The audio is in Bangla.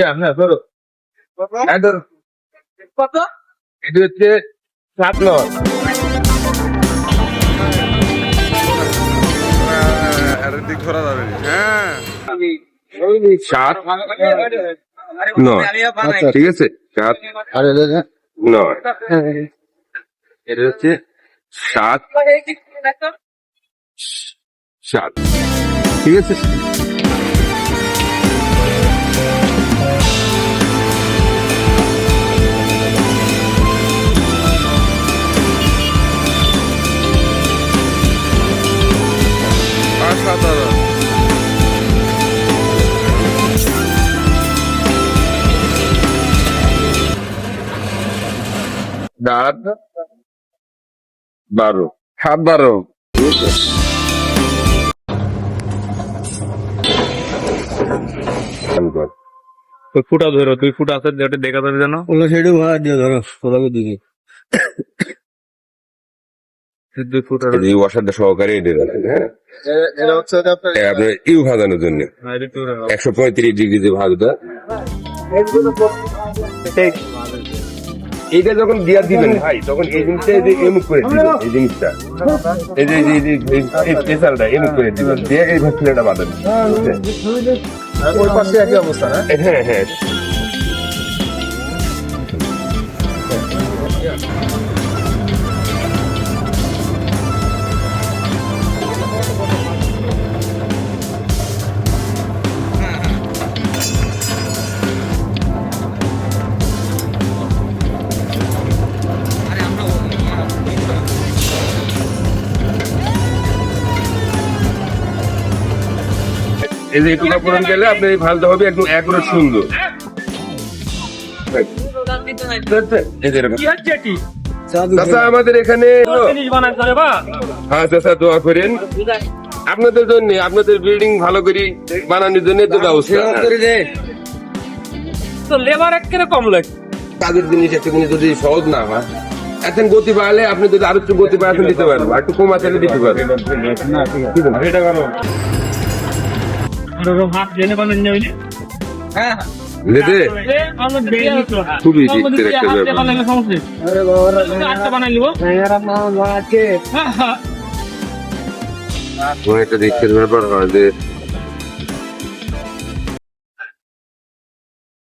হ্যাঁ ধরো কত এটা হচ্ছে 7 নয় দিক ধরা যাবে হ্যাঁ 7 নয় ঠিক আছে 7 নয় এটা হচ্ছে 7 7 ঠিক আছে অসাধারণ রাত 12 7-12 ফুটা ধরো 2 ফুট আছে যেটা দেখা যাবে জানো ওগুলো সেটু ভাড়া দিয়ে ধরো কোথাও দিকে 2 ফুট আর এই ওয়াশারটা সহকারে এনে রাখেন হ্যাঁ এটা হচ্ছে আপনার আপনার ইউ ভাজানোর জন্য 135 ডিগ্রিতে ভাজটা এইটা যখন গিয়ার দিবেন ভাই তখন এই জিনিসটা এই যে এমুক করে দিবেন এই জিনিসটা এই যে এই স্পেশালটা এমুক করে দিবেন দিয়ে এই ভাসিলাটা বাঁধাবেন ওই পাশে একই অবস্থা না হ্যাঁ হ্যাঁ এই যে একটু কাপড় গেলে আপনি ভালতে হবে একদম একবারে সুন্দর এই যে এরকম। চাচা আমাদের এখানে হ্যাঁ চাচা দোয়া করেন আপনাদের জন্য আপনাদের বিল্ডিং ভালো করে বানানোর জন্য তো ব্যবস্থা তো লেবার একেবারে কম লাগে কাজের জিনিস একটা জিনিস যদি সহজ না হয় এখন গতি বাড়ালে আপনি যদি আরো একটু গতি বাড়াতে দিতে পারবো আর একটু কমা চাইলে দিতে পারবেন এটা করো হাত জেনে বানান যাবে হ্যাঁ লেদে খুবই দিকতের একটা ব্যাপার বানাই একটা দিকতের ব্যাপার হয় যে